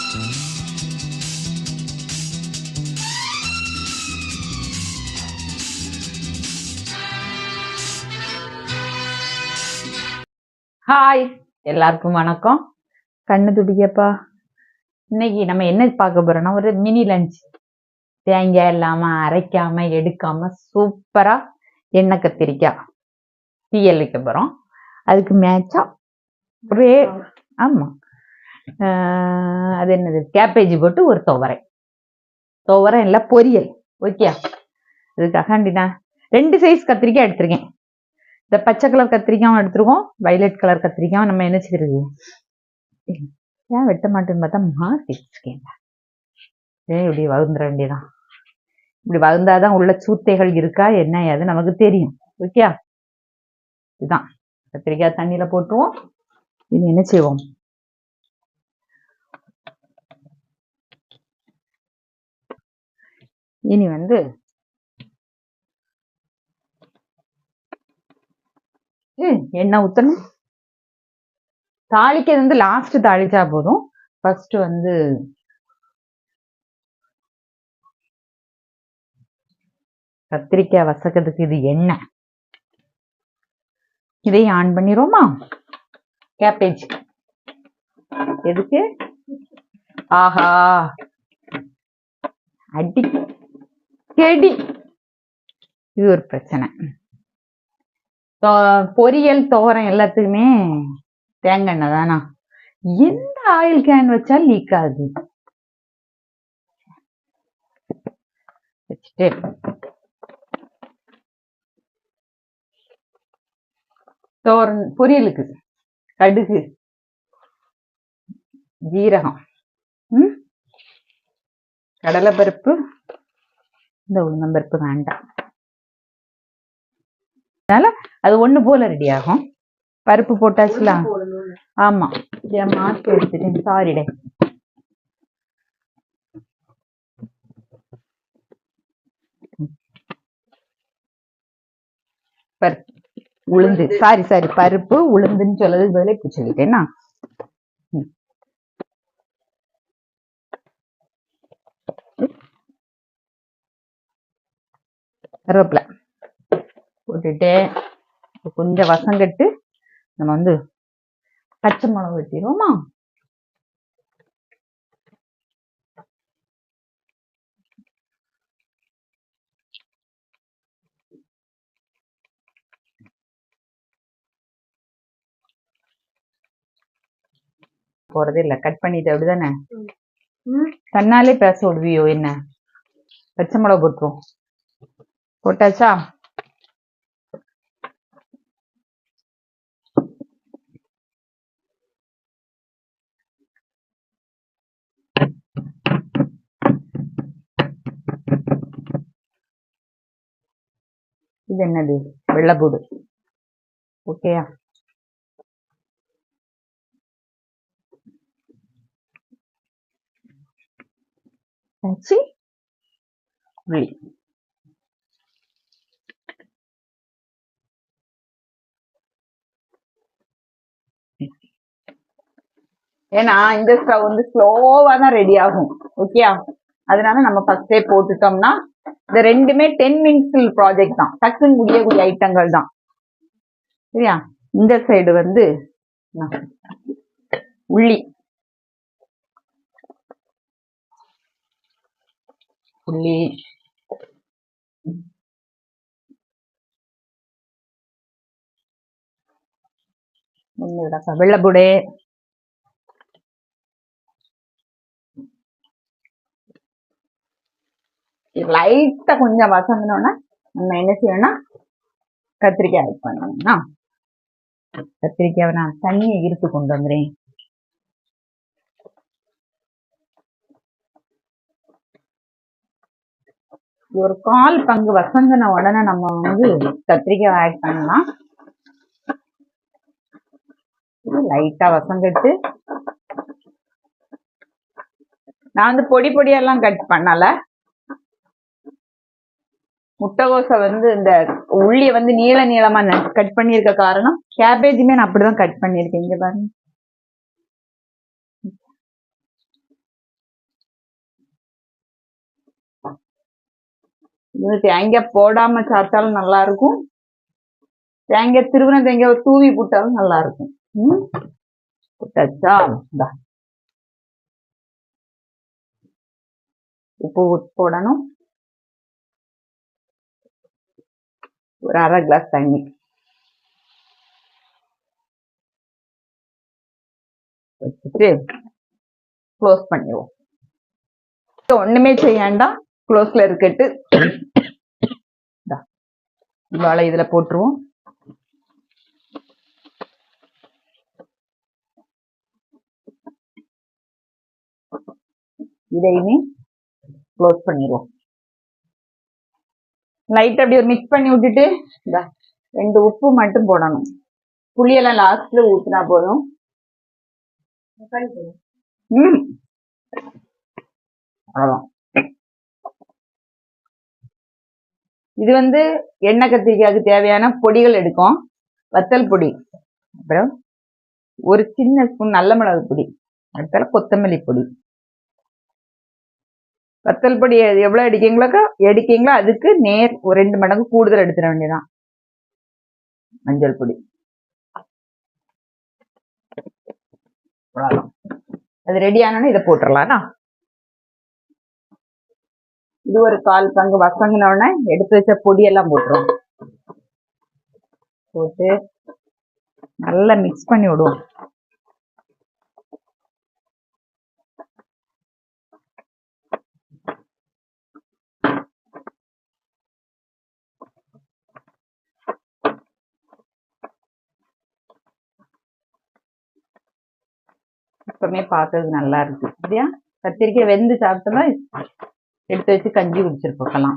Hi, எல்லாருக்கும் வணக்கம். கண்ணு துடிக்கப்பா. இன்னைக்கு நம்ம என்ன பார்க்க போறோம்னா ஒரு மினி லஞ்ச். தேங்காய் இல்லாம அரைக்காம எடுக்காம சூப்பரா எண்ணெய் கத்திரிக்காய் தீயல் வைக்க போறோம். அதுக்கு மேட்சா ஒரே ஆமா அது என்னது கேபேஜ் போட்டு ஒரு துவரை இல்லை பொரியல். ஓகே, இதுக்காக நான் 2 சைஸ் கத்திரிக்காய் எடுத்திருக்கேன். இந்த பச்சை கலர் கத்திரிக்காயும் எடுத்துருக்கோம், வயலட் கலர் கத்திரிக்காயும் நம்ம என்ன செய்யறது, ஏன் வெட்ட மாட்டேன்னு பார்த்தா மாத்தி வச்சுக்கேன். இப்படி வகுந்துட வேண்டியதான். இப்படி வகுந்தாதான் உள்ள சூத்தைகள் இருக்கா என்ன அது நமக்கு தெரியும். ஓகே, இதுதான் கத்திரிக்காய் தண்ணியில போட்டுருவோம். இது என்ன செய்வோம், இனி எண்ணெய் ஊற்றணும். தாளிக்கிறது லாஸ்ட் தாளிச்சா போதும். ஃபர்ஸ்ட் கத்திரிக்காய் வசக்கிறதுக்கு இது எண்ணெய். இதையும் ஆன் பண்ணிடுவோமா. கேபேஜ் எதுக்கு, ஆஹா அடிக்கடி இது ஒரு பிரச்சனை. பொரியல் துவரம் எல்லாத்துக்குமே தேங்காய் எண்ணெய் தானா, எந்த ஆயில் கேன் வச்சாலும் லீக் ஆகுது. வச்சுட்டு பொரியலுக்கு கடுகு, ஜீரகம், கடலைப்பருப்பு, இந்த உளுந்தம்பருப்பு வேண்டாம், அதனால அது ஒண்ணு போல ரெடி ஆகும். பருப்பு போட்டாச்சுலாம். ஆமா, மாற்றி எடுத்துட்டேன், சாரிடே. பருப்பு உளுந்து, சாரி பருப்பு உளுந்துன்னு சொல்லதுக்கு பதிலா இப்படி சொல்லிட்டேன்னா. கருவேப்பிலை போட்டுட்டு கொஞ்சம் வசங்கட்டு நம்ம பச்சை மிளகு வெட்டிடுவோமா. போறதே இல்லை, கட் பண்ணிட்டு அப்படிதானே தன்னாலே பேச விடுவியோ என்ன. பச்சை மிளகு போட்டுருவோம். போட்டாச்சா, இது என்னது, வெள்ளைப்பூடு. ஓகேயா, உள்ளி. ஏன்னா இந்த ஸ்டவ் ஸ்லோவா தான் ரெடி ஆகும். ஓகேயா, அதனால நம்ம ஃபர்ஸ்டே போட்டுட்டோம்னா இந்த ரெண்டுமே 10 மினிட்ஸ் ப்ராஜெக்ட் தான், டக்குன்னு முடியக்கூடிய ஐட்டங்கள் தான். சரியா, இந்த சைடு உள்ளி, வெள்ளைப்பூடு, லைட்டா கொஞ்சம் வசங்கினோன்னா நம்ம என்ன செய்யணும்னா கத்திரிக்காய் ஆட் பண்ணணும்னா. கத்திரிக்காய் நான் தண்ணியை இருக்கு கொண்டு வந்துறேன். ஒரு 1/4 பங்கு வசங்கின உடனே நம்ம கத்திரிக்காய் ஆட் பண்ணலாம். லைட்டா வசங்கிட்டு நான் பொடி பொடியெல்லாம் கட் பண்ணல. முட்டைகோசை இந்த உள்ளிய நீள நீளமா கட் பண்ணிருக்க காரணம், கேபேஜுமே நான் அப்படிதான் கட் பண்ணிருக்கேன். இங்க பாருங்க, இது தேங்காய் போடாம சாப்பிட்டாலும் நல்லா இருக்கும், தேங்காய் திருவன தேங்காய் தூவி போட்டாலும் நல்லா இருக்கும். போட்டாச்சா? உப்பு போடணும், ஒரு அரை கிளாஸ் தண்ணி வச்சுட்டு க்ளோஸ் பண்ணிடுவோம். ஒண்ணுமே செய்யாண்டா, க்ளோஸ்ல இருக்கட்டு. வாழை இதுல போட்டுருவோம். இதையுமே க்ளோஸ் பண்ணிடுவோம். லைட் அப்படி ஒரு மிக்ஸ் பண்ணி விட்டுட்டு 2 உப்பு மட்டும் போடணும். புளியெல்லாம் லாஸ்ட்ல ஊத்துனா போதும். அவ்வளவுதான். இது எண்ணெய் கத்திரிக்காய்க்கு தேவையான பொடிகள் எடுக்கும். வத்தல் பொடி, அப்புறம் ஒரு சின்ன ஸ்பூன் நல்ல மிளகு பொடி, அடுத்தால கொத்தமல்லி பொடி. வத்தல் பொடி எவ்வளவு எடுக்கீங்களோ அதுக்கு நேர் ஒரு 2 மடங்கு கூடுதல் எடுத்துட வேண்டியதான். மஞ்சள் பொடி, அது ரெடி ஆனோன்னு இதை போட்டுடலாம். இது ஒரு 1/4 பங்கு வசங்கினோடனே எடுத்து வச்ச பொடியெல்லாம் போட்டுரும். போட்டு நல்லா மிக்ஸ் பண்ணி விடுவோம். இப்பமே பார்க்கறது நல்லா இருக்கு இல்லையா? கத்திரிக்காய் வெந்து சாப்பிட்டோம்னா எடுத்து வச்சு கஞ்சி குடிச்சிருப்போம்.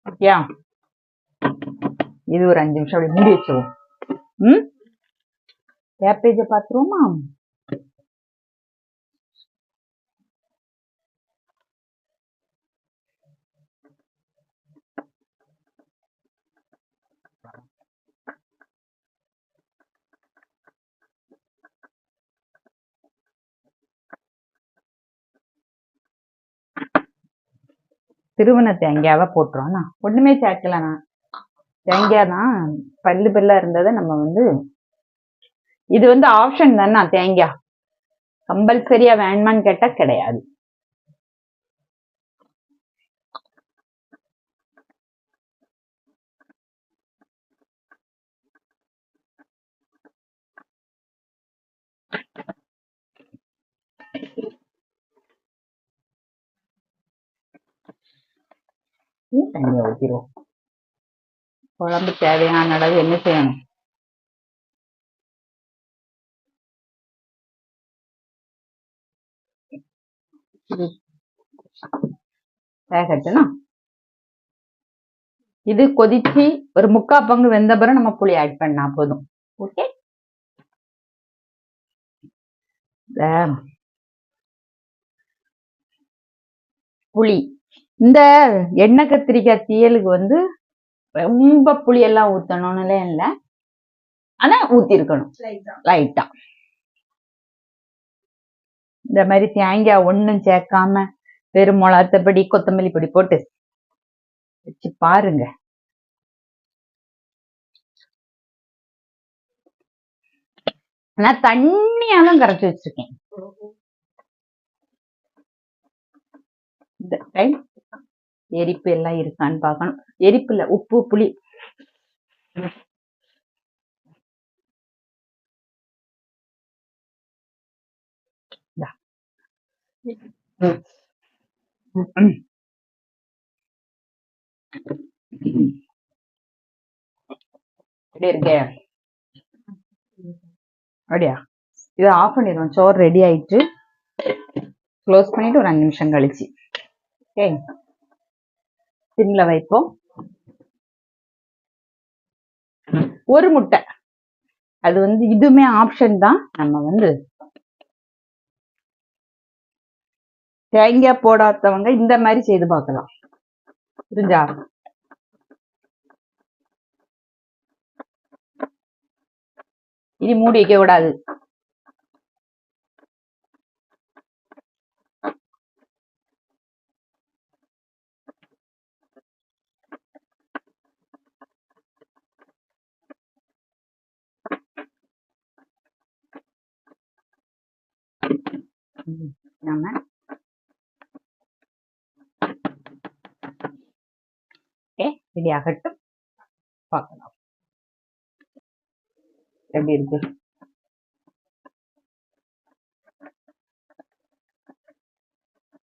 ஓகேயா? இது ஒரு 5 நிமிஷம் அப்படி மூடி வச்சிருவோம். கேப்பேஜ பாத்துருவோமா? திருவன தேங்காவை போட்டுருவோம். ஒண்ணுமே சேர்க்கலண்ணா, தேங்காய் தான் பல்லு பல்லா இருந்ததை நம்ம இது ஆப்ஷன் தானே. தேங்காய் கம்பல்சரியா வேணுமான்னு கேட்டா கிடையாது. தண்ணியை ஊற்றிடுவோம். குழம்பு தேவையான அளவு என்ன செய்யணும், வேகட்டுனா இது கொதிச்சு ஒரு 3/4 பங்கு வெந்த பிறகு நம்ம புளி ஆட் பண்ணா போதும். ஓகே, புளி இந்த எண்ணெய் கத்திரிக்காய் தீயலுக்கு ரொம்ப புளி எல்லாம் ஊத்தணும்னு இல்லை, ஆனா ஊத்தி இருக்கணும் லைட்டா. இந்த மாதிரி தேங்காய் ஒண்ணும் சேர்க்காம வெறும் மிளகாத்தப்பொடி கொத்தமல்லி பொடி போட்டு வச்சு பாருங்க. நான் தண்ணியாலும் கரைச்சி வச்சிருக்கேன். இந்த டைம் எரிப்பு எல்லாம் இருக்கான்னு பார்க்கணும். எரிப்பு இல்ல, உப்பு புளி. எப்படி இருக்கே? அப்படியா? இதை ஆஃப் பண்ணிடுவோம். சோறு ரெடி ஆயிட்டு க்ளோஸ் பண்ணிட்டு ஒரு 5 நிமிஷம் கழிச்சு ஓகே சிம்ல வைப்போம். ஒரு முட்டை, அது இதுவுமே ஆப்ஷன் தான். நம்ம தேங்காய் போடாதவங்க இந்த மாதிரி செய்து பார்க்கலாம். புரிஞ்சா? இனி மூடி வைக்க கூடாது. நம்ம ரெடி ஆகட்டும், பார்க்கலாம் எப்படி இருக்கு.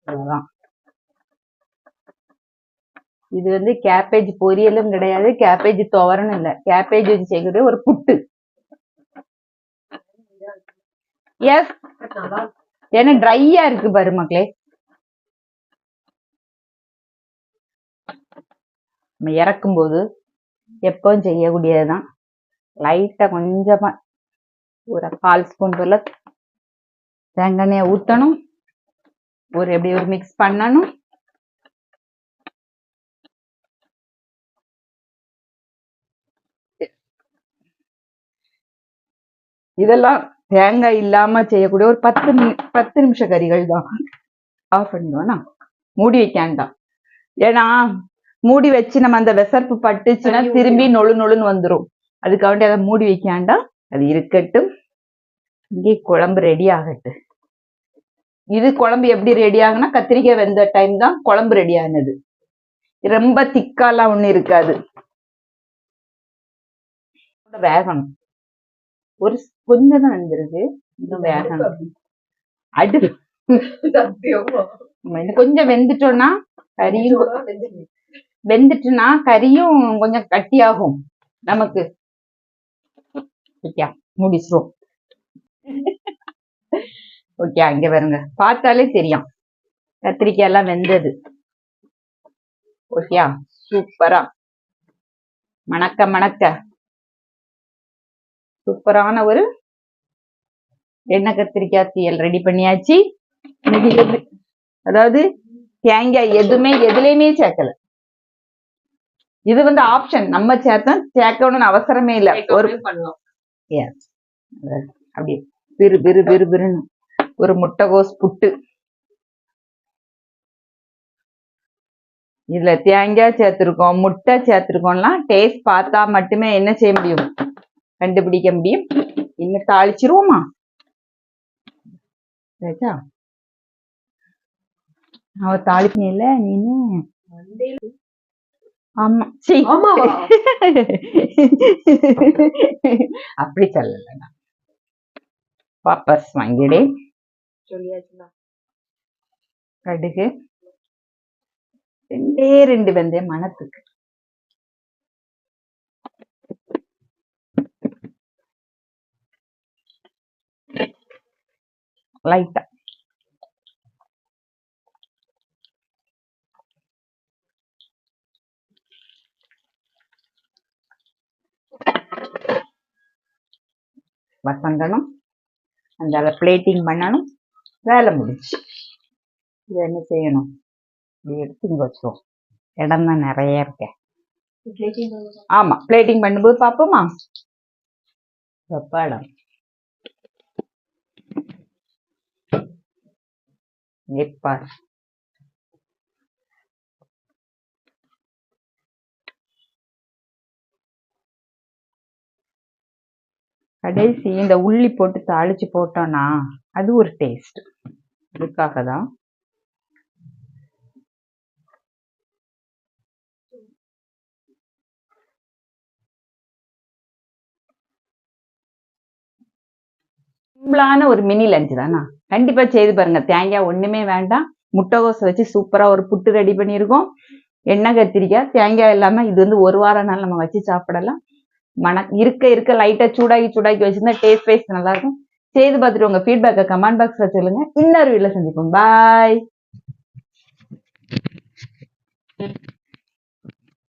அவ்வளவுதான். இது வந்து கேபேஜ் பொரியலும் கிடையாது, கேபேஜ் துவரணும் இல்ல, கேபேஜ் வச்சு செய்யக்கூடிய ஒரு புட்டு. எஸ், ஏன்னா ட்ரையா இருக்கு பாரு மக்களே. நம்ம இறக்கும் போது எப்பவும் செய்யக்கூடியதுதான். லைட்டா கொஞ்சமா ஒரு 1/4 ஸ்பூன் போல தேங்காய் எண்ணெயை ஊத்தணும். எப்படி ஒரு மிக்ஸ் பண்ணணும். இதெல்லாம் தேங்காய் இல்லாம செய்யக்கூடிய ஒரு 10 நிமிஷ கறிகள் தான். ஆஃப் பண்ணிடுவோம்னா மூடி வைக்காண்டாம். ஏன்னா மூடி வச்சு நம்ம அந்த விசர்ப்பு பட்டுச்சுன்னா திரும்பி நொழுன்னு வந்துடும். அதுக்காண்டி அதை மூடி வைக்காண்டாம். அது இருக்கட்டும். இங்கே குழம்பு ரெடி ஆகட்டும். இது குழம்பு எப்படி ரெடி ஆகுனா கத்திரிக்காய் வெந்த டைம் தான் குழம்பு ரெடி ஆனது. ரொம்ப திக்காலாம் ஒண்ணு இருக்காது. வேகணும். ஒரு கொஞ்சம் தான் வெந்திருக்கு, இன்னும் வேகணும். கொஞ்சம் வெந்துட்டோம்னா கறியும் வெந்துட்டுனா கறியும் கொஞ்சம் கட்டியாகும் நமக்கு. முடிச்சிரும். ஓகே, அங்க பாருங்க, பார்த்தாலே தெரியும் கத்திரிக்காய் எல்லாம் வெந்தது. ஓகே, சூப்பரா மணக்க மணக்க சூப்பரான ஒரு எண்ணெய் கத்திரிக்காய் தீயல் ரெடி பண்ணியாச்சு. அதாவது தேங்காய் எதுலையுமே சேர்க்கல. இது வந்து ஆப்ஷன், நம்ம சேர்க்கணும்னு அவசரமே இல்லை. ஒரு அப்படி விறு விறு விறு விறுன்னு ஒரு முட்டைகோஸ் புட்டு. இதுல தேங்காய் சேர்த்திருக்கோம், முட்டை சேர்த்திருக்கோம்லாம் டேஸ்ட் பார்த்தா மட்டுமே என்ன செய்ய முடியும், கண்டுபிடிக்க முடியும். இன்னும் தாளிச்சிருவோமா? அவ தாளிக்கல நீனு. ஆமா, அப்படி சொல்லல, வாபஸ் வாங்கிடு. கடுகு 2 வெந்தயம் மணத்துக்கு. லைட்டா வசங்கணும். அந்த பிளேட்டிங் பண்ணணும். வேலை முடிச்சு. இது என்ன செய்யணும், எடுத்து இங்க வச்சிருவோம். இடம் தான் நிறைய இருக்க. ஆமா, பிளேட்டிங் பண்ணும்போது பாப்போமா? படம் பாரு. கடைசி இந்த உள்ளி போட்டு தாளிச்சு போட்டோம்னா அது ஒரு டேஸ்ட். அதுக்காக தான். சிம்பிளான ஒரு மினி லஞ்ச் தானா, கண்டிப்பா செய்து பாருங்க. தேங்காய் ஒண்ணுமே வேண்டாம், முட்டைகோஸ் வச்சு சூப்பரா ஒரு புட்டு ரெடி பண்ணியிருக்கோம். எண்ணெய் கத்திரிக்காய் தேங்காய் இல்லாம இது வந்து ஒரு வாரம் நாள் நம்ம வச்சு சாப்பிடலாம். இருக்க லைட்டா சூடாக்கி வச்சிருந்தா டேஸ்ட் வைஸ் நல்லா இருக்கும். செய்து பார்த்துட்டு உங்க ஃபீட்பேக்கை கமெண்ட் பாக்ஸ்ல சொல்லுங்க. இன்னொரு வீடியோல சந்திப்போம். பாய்.